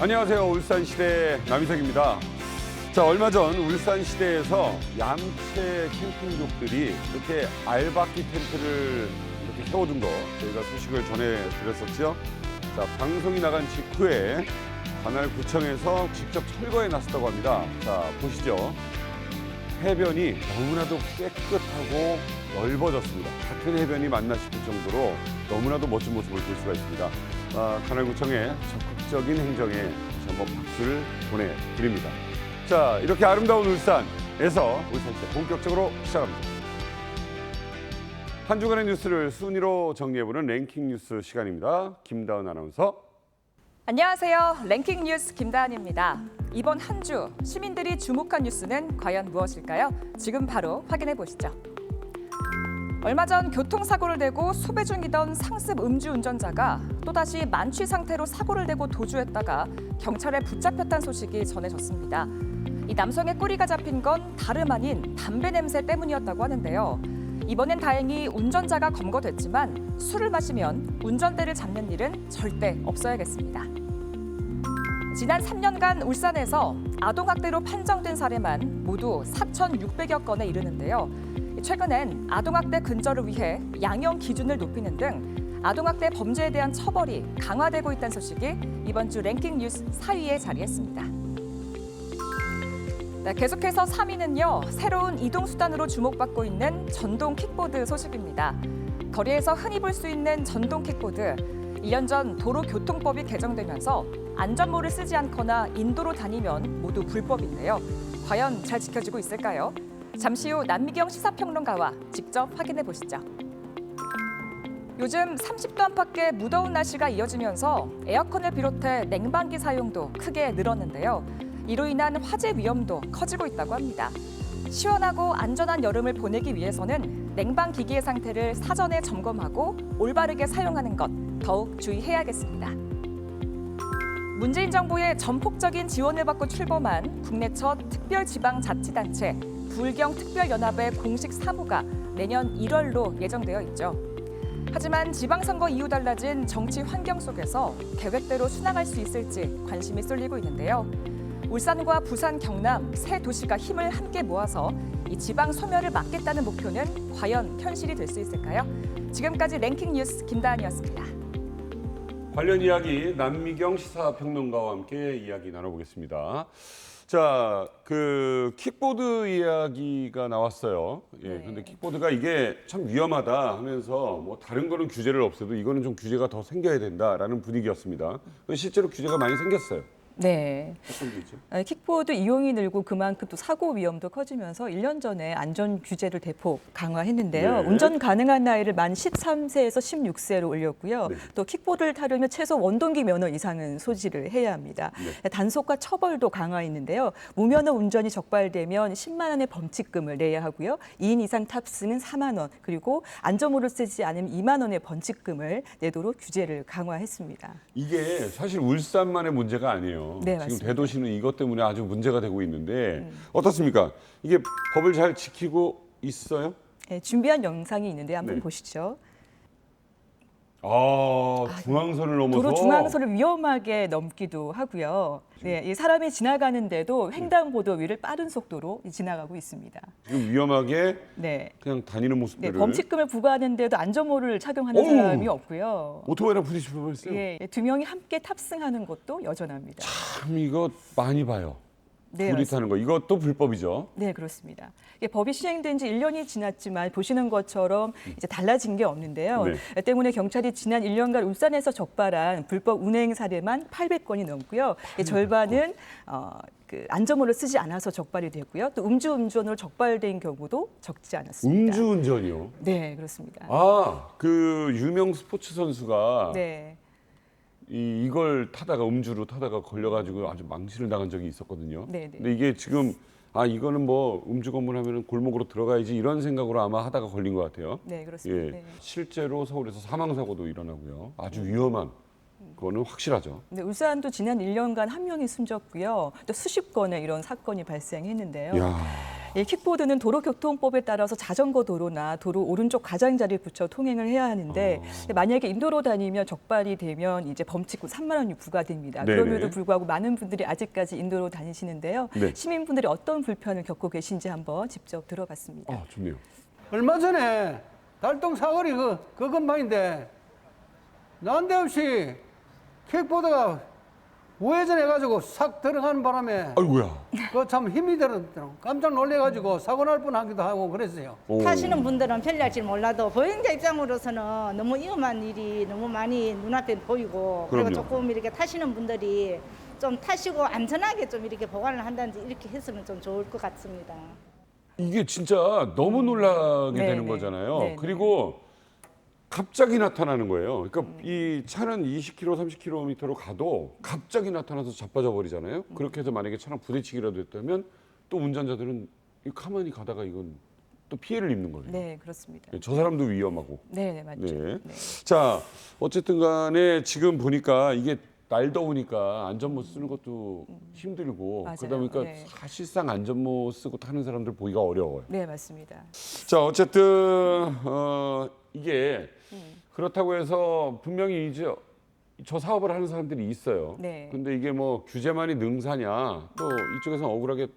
안녕하세요. 울산시대 남희석입니다. 자, 얼마 전 울산시대에서 얌체 캠핑족들이 이렇게 알바끼 텐트를 이렇게 세워둔 거 저희가 소식을 전해드렸었죠. 자, 방송이 나간 직후에 관할구청에서 직접 철거에 나섰다고 합니다. 자, 보시죠. 해변이 너무나도 깨끗하고 넓어졌습니다. 같은 해변이 맞나 싶을 정도로 너무나도 멋진 모습을 볼 수가 있습니다. 관할구청의 적극적인 행정에 다시 한번 박수를 보내드립니다. 자, 이렇게 아름다운 울산에서 울산시대 본격적으로 시작합니다. 한 주간의 뉴스를 순위로 정리해보는 랭킹 뉴스 시간입니다. 김다은 아나운서. 안녕하세요. 랭킹 뉴스 김다은입니다. 이번 한 주 시민들이 주목한 뉴스는 과연 무엇일까요? 지금 바로 확인해 보시죠. 얼마 전 교통사고를 내고 수배 중이던 상습 음주운전자가 또다시 만취 상태로 사고를 내고 도주했다가 경찰에 붙잡혔다는 소식이 전해졌습니다. 이 남성의 꼬리가 잡힌 건 다름 아닌 담배 냄새 때문이었다고 하는데요. 이번엔 다행히 운전자가 검거됐지만 술을 마시면 운전대를 잡는 일은 절대 없어야겠습니다. 지난 3년간 울산에서 아동학대로 판정된 사례만 모두 4,600여 건에 이르는데요. 최근엔 아동학대 근절을 위해 양형 기준을 높이는 등 아동학대 범죄에 대한 처벌이 강화되고 있다는 소식이 이번 주 랭킹 뉴스 4위에 자리했습니다. 네, 계속해서 3위는요. 새로운 이동수단으로 주목받고 있는 전동 킥보드 소식입니다. 거리에서 흔히 볼 수 있는 전동 킥보드. 1년 전 도로교통법이 개정되면서 안전모를 쓰지 않거나 인도로 다니면 모두 불법인데요. 과연 잘 지켜지고 있을까요? 잠시 후 남미경 시사평론가와 직접 확인해 보시죠. 요즘 30도 안팎의 무더운 날씨가 이어지면서 에어컨을 비롯해 냉방기 사용도 크게 늘었는데요. 이로 인한 화재 위험도 커지고 있다고 합니다. 시원하고 안전한 여름을 보내기 위해서는 냉방기기의 상태를 사전에 점검하고 올바르게 사용하는 것 더욱 주의해야겠습니다. 문재인 정부의 전폭적인 지원을 받고 출범한 국내 첫 특별지방자치단체 불경특별연합의 공식 사무가 내년 1월로 예정되어 있죠. 하지만 지방선거 이후 달라진 정치 환경 속에서 계획대로 순항할 수 있을지 관심이 쏠리고 있는데요. 울산과 부산, 경남 세 도시가 힘을 함께 모아서 이 지방 소멸을 막겠다는 목표는 과연 현실이 될 수 있을까요? 지금까지 랭킹 뉴스 김다은이었습니다. 관련 이야기 남미경 시사평론가와 함께 이야기 나눠보겠습니다. 자, 그 킥보드 이야기가 나왔어요. 예, 근데 킥보드가 이게 참 위험하다 하면서 뭐 다른 거는 규제를 없애도 이거는 좀 규제가 더 생겨야 된다라는 분위기였습니다. 실제로 규제가 많이 생겼어요. 네. 어떤 게 있죠? 킥보드 이용이 늘고 그만큼 또 사고 위험도 커지면서 1년 전에 안전 규제를 대폭 강화했는데요. 네. 운전 가능한 나이를 만 13세에서 16세로 올렸고요. 네. 또 킥보드를 타려면 최소 원동기 면허 이상은 소지를 해야 합니다. 네. 단속과 처벌도 강화했는데요. 무면허 운전이 적발되면 10만 원의 범칙금을 내야 하고요. 2인 이상 탑승은 4만 원, 그리고 안전모를 쓰지 않으면 2만 원의 범칙금을 내도록 규제를 강화했습니다. 이게 사실 울산만의 문제가 아니에요. 네, 지금 맞습니다. 대도시는 이것 때문에 아주 문제가 되고 있는데 어떻습니까? 이게 법을 잘 지키고 있어요? 네, 준비한 영상이 있는데 한번 네. 보시죠. 중앙선을 넘어서 도로 중앙선을 위험하게 넘기도 하고요. 네, 이 사람이 지나가는데도 횡단보도 위를 빠른 속도로 지나가고 있습니다. 지금 위험하게 네, 그냥 다니는 네 모습들을 범칙금을 부과하는데도 안전모를 착용하는 어우! 사람이 없고요. 오토바이랑 부딪힐 뻔했어요. 예, 두 명이 함께 탑승하는 것도 여전합니다. 참 이거 많이 봐요. 네, 둘이 맞습니다. 타는 거 이것도 불법이죠. 네, 그렇습니다. 이게 법이 시행된 지 1년이 지났지만 보시는 것처럼 이제 달라진 게 없는데요. 네. 때문에 경찰이 지난 1년간 울산에서 적발한 불법 운행 사례만 800건이 넘고요. 절반은 그 안전모를 쓰지 않아서 적발이 되고요. 또 음주운전으로 적발된 경우도 적지 않았습니다. 음주운전이요? 네, 그렇습니다. 그 유명 스포츠 선수가 네. 이걸 타다가 음주로 타다가 걸려가지고 아주 망신을 당한 적이 있었거든요. 네, 네. 근데 이게 지금 이거는 뭐 음주 검문하면 골목으로 들어가야지 이런 생각으로 아마 하다가 걸린 것 같아요. 네, 그렇습니다. 예, 네. 실제로 서울에서 사망 사고도 일어나고요. 아주 위험한 거는 확실하죠. 네, 울산도 지난 1년간 한 명이 숨졌고요. 또 수십 건의 이런 사건이 발생했는데요. 야, 이 킥보드는 도로교통법에 따라서 자전거 도로나 도로 오른쪽 가장자리에 붙여 통행을 해야 하는데 만약에 인도로 다니면 적발이 되면 이제 범칙금 3만 원이 부과됩니다. 네네. 그럼에도 불구하고 많은 분들이 아직까지 인도로 다니시는데요. 네. 시민분들이 어떤 불편을 겪고 계신지 한번 직접 들어봤습니다. 아, 좋네요. 얼마 전에 달동 사거리 그 근방인데 난데없이 킥보드가 우회전해가지고 싹 들어가는 바람에 아이고야. 그 참 힘이 들었더라고. 깜짝 놀래가지고 사고 날 뻔하기도 하고 그랬어요. 오. 타시는 분들은 편리할지 몰라도 보행자 입장으로서는 너무 위험한 일이 너무 많이 눈앞에 보이고 그럼요. 그리고 조금 이렇게 타시는 분들이 좀 타시고 안전하게 좀 이렇게 보관을 한다든지 이렇게 했으면 좀 좋을 것 같습니다. 이게 진짜 너무 놀라게 네네. 되는 거잖아요. 네네. 그리고 갑자기 나타나는 거예요. 그러니까 이 차는 20km, 30km로 가도 갑자기 나타나서 자빠져 버리잖아요. 그렇게 해서 만약에 차랑 부딪히기라도 했다면 또 운전자들은 가만히 가다가 이건 또 피해를 입는 거예요. 네, 그렇습니다. 저 사람도 위험하고. 네, 맞죠. 네. 네. 자, 어쨌든 간에 지금 보니까 이게 날 더우니까 안전모 쓰는 것도 힘들고 맞아요. 그러다 보니까 네. 사실상 안전모 쓰고 타는 사람들 보기가 어려워요. 네, 맞습니다. 자, 어쨌든 이게 그렇다고 해서 분명히 이제 저 사업을 하는 사람들이 있어요. 네. 근데 이게 뭐 규제만이 능사냐? 또 이쪽에서 억울하게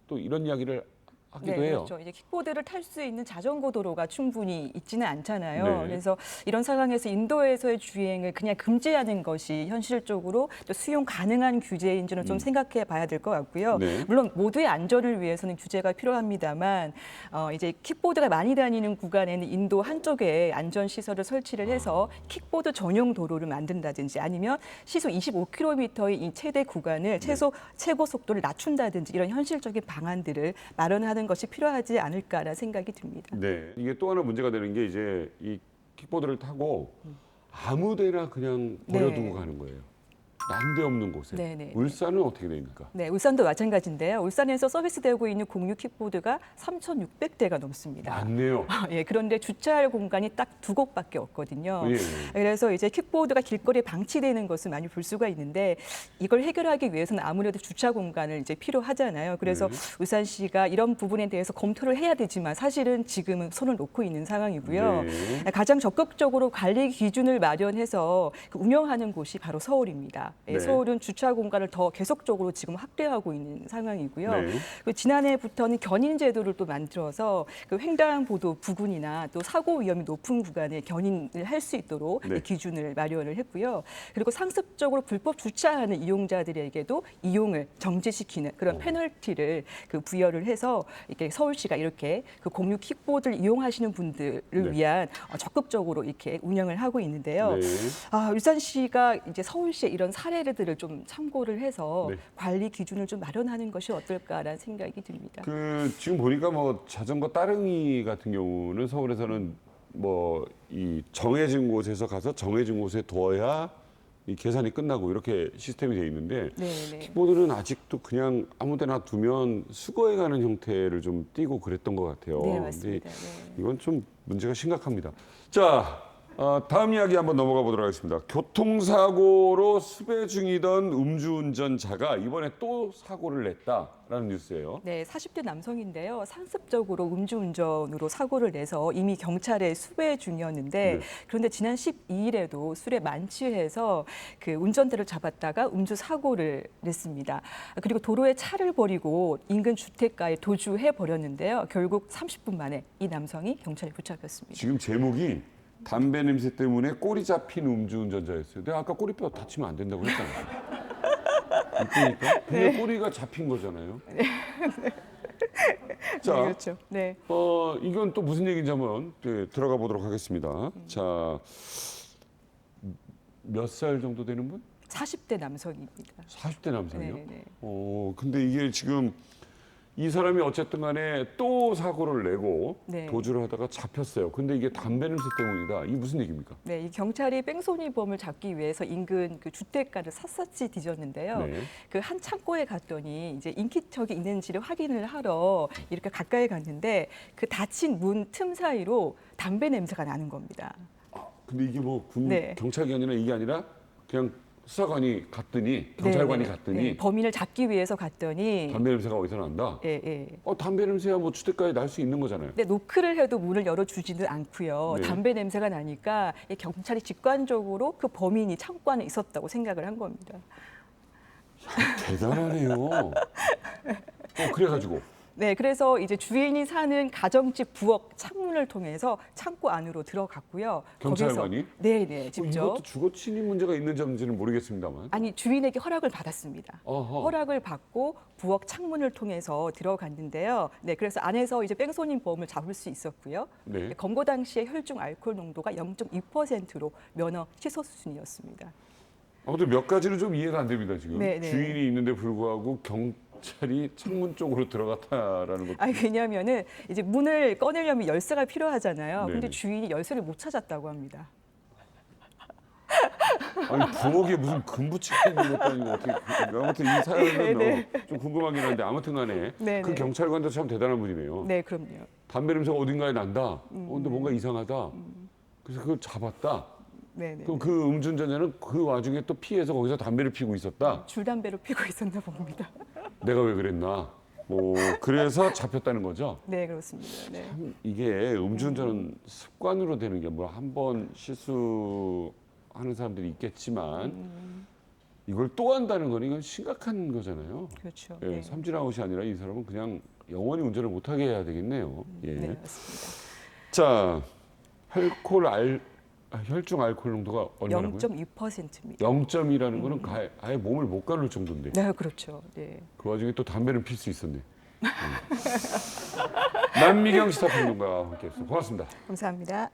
또 이런 이야기를 하기도 네, 해요. 그렇죠. 이제 킥보드를 탈 수 있는 자전거 도로가 충분히 있지는 않잖아요. 네. 그래서 이런 상황에서 인도에서의 주행을 그냥 금지하는 것이 현실적으로 또 수용 가능한 규제인지는 좀 생각해 봐야 될 것 같고요. 네. 물론 모두의 안전을 위해서는 규제가 필요합니다만 이제 킥보드가 많이 다니는 구간에는 인도 한쪽에 안전 시설을 설치를 해서 킥보드 전용 도로를 만든다든지 아니면 시속 25km의 이 최대 구간을 최고 속도를 낮춘다든지 이런 현실적인 방안들을 마련하는 것이 필요하지 않을까라는 생각이 듭니다. 네. 이게 또 하나 문제가 되는 게 이제 이 킥보드를 타고 아무데나 그냥 버려두고 네. 가는 거예요. 난데없는 곳에. 네, 네, 울산은 어떻게 됩니까? 네, 울산도 마찬가지인데요. 울산에서 서비스되고 있는 공유 킥보드가 3,600대가 넘습니다. 많네요. 예, 그런데 주차할 공간이 딱 2곳밖에 없거든요. 예, 예. 그래서 이제 킥보드가 길거리에 방치되는 것을 많이 볼 수가 있는데 이걸 해결하기 위해서는 아무래도 주차 공간을 이제 필요하잖아요. 그래서 울산시가 이런 부분에 대해서 검토를 해야 되지만 사실은 지금은 손을 놓고 있는 상황이고요. 네. 가장 적극적으로 관리 기준을 마련해서 운영하는 곳이 바로 서울입니다. 예, 네. 서울은 주차 공간을 더 계속적으로 지금 확대하고 있는 상황이고요. 네. 그 지난해부터는 견인 제도를 또 만들어서 그 횡단보도 부근이나 또 사고 위험이 높은 구간에 견인을 할 수 있도록 네. 이 기준을 마련을 했고요. 그리고 상습적으로 불법 주차하는 이용자들에게도 이용을 정지시키는 그런 페널티를 그 부여를 해서 이렇게 서울시가 이렇게 그 공유 킥보드를 이용하시는 분들을 네. 위한 적극적으로 이렇게 운영을 하고 있는데요. 네. 울산시가 이제 서울시의 이런 사례들을 좀 참고를 해서 네. 관리 기준을 좀 마련하는 것이 어떨까라는 생각이 듭니다. 지금 보니까 뭐 자전거 따릉이 같은 경우는 서울에서는 뭐 이 정해진 곳에서 가서 정해진 곳에 둬야 이 계산이 끝나고 이렇게 시스템이 돼 있는데 네, 네. 킥보드는 아직도 그냥 아무데나 두면 수거해가는 형태를 좀 띠고 그랬던 것 같아요. 네, 맞습니다. 근데 네. 이건 좀 문제가 심각합니다. 자, 다음 이야기 한번 넘어가 보도록 하겠습니다. 교통사고로 수배 중이던 음주운전자가 이번에 또 사고를 냈다라는 뉴스예요. 네, 40대 남성인데요. 상습적으로 음주운전으로 사고를 내서 이미 경찰에 수배 중이었는데 네. 그런데 지난 12일에도 술에 만취해서 그 운전대를 잡았다가 음주 사고를 냈습니다. 그리고 도로에 차를 버리고 인근 주택가에 도주해 버렸는데요. 결국 30분 만에 이 남성이 경찰에 붙잡혔습니다. 지금 제목이 담배 냄새 때문에 꼬리 잡힌 음주운전자였어요. 내가 아까 꼬리뼈 다치면 안 된다고 했잖아요. 이쁘니까? 근데 꼬리가 잡힌 거잖아요. 자, 네, 그렇죠. 네. 이건 또 무슨 얘기인지 한번 들어가 보도록 하겠습니다. 자, 몇 살 정도 되는 분? 40대 남성입니다. 40대 남성이요? 네, 네. 근데 이게 지금 이 사람이 어쨌든 간에 또 사고를 내고 네. 도주를 하다가 잡혔어요. 근데 이게 담배 냄새 때문이다. 이게 무슨 얘기입니까? 네, 이 경찰이 뺑소니범을 잡기 위해서 인근 그 주택가를 샅샅이 뒤졌는데요. 네. 그 한 창고에 갔더니 이제 인기척이 있는지를 확인을 하러 이렇게 가까이 갔는데 그 닫힌 문 틈 사이로 담배 냄새가 나는 겁니다. 근데 이게 뭐 네. 경찰이 아니라 이게 아니라 그냥 수사관이 갔더니 경찰관이 네, 갔더니 네, 범인을 잡기 위해서 갔더니 담배 냄새가 어디서 난다. 예, 예. 담배 냄새야 뭐 주택가에 날 수 있는 거잖아요. 근데 노크를 해도 문을 열어주지는 않고요. 네. 담배 냄새가 나니까 경찰이 직관적으로 그 범인이 창고 안에 있었다고 생각을 한 겁니다. 대단하네요. 그래가지고 네, 그래서 이제 주인이 사는 가정집 부엌 창문을 통해서 창고 안으로 들어갔고요. 경찰관이? 거기서, 네, 네, 직접. 이것도 주거 침입 문제가 있는지 없는지는 모르겠습니다만. 아니 주인에게 허락을 받았습니다. 어허. 허락을 받고 부엌 창문을 통해서 들어갔는데요. 네, 그래서 안에서 이제 뺑소니 범을 잡을 수 있었고요. 네. 검거 당시에 혈중 알코올 농도가 0.2%로 면허 취소 수준이었습니다. 아무튼 몇 가지는 좀 이해가 안 됩니다 지금. 네, 네. 주인이 있는데 불구하고 경찰이 창문 쪽으로 들어갔다라는 것도. 아니 왜냐하면은 이제 문을 꺼내려면 열쇠가 필요하잖아요. 네네. 근데 주인이 열쇠를 못 찾았다고 합니다. 아니 부엌에 무슨 금부 찍혀 있는 것도 아니고 어떻게. 아무튼 이 사연은 네. 좀 궁금하긴 한데 아무튼간에 네, 그 네. 경찰관도 참 대단한 분이네요. 네, 그럼요. 담배 냄새가 어딘가에 난다. 근데 뭔가 이상하다. 그래서 그걸 잡았다. 네, 네. 그럼 그 음주운전자는 그 와중에 또 피해서 거기서 담배를 피고 있었다. 줄담배로 피고 있었나 봅니다. 내가 왜 그랬나. 그래서 잡혔다는 거죠. 네, 그렇습니다. 네. 참 이게 음주운전은 습관으로 되는 게 뭐 한 번 실수하는 사람들이 있겠지만 이걸 또 한다는 건 이건 심각한 거잖아요. 그렇죠. 예, 네. 삼진아웃이 아니라 이 사람은 그냥 영원히 운전을 못하게 해야 되겠네요. 예. 네, 맞습니다. 자, 혈중 알코올 농도가 얼마라고요? 0.2%입니다. 0점이라는 거는 아예 몸을 못 가눌 정도인데 네, 그렇죠. 네. 그 와중에 또 담배는 필 수 있었네. 남미경 시사평론가와 함께했습니다. 고맙습니다. 감사합니다.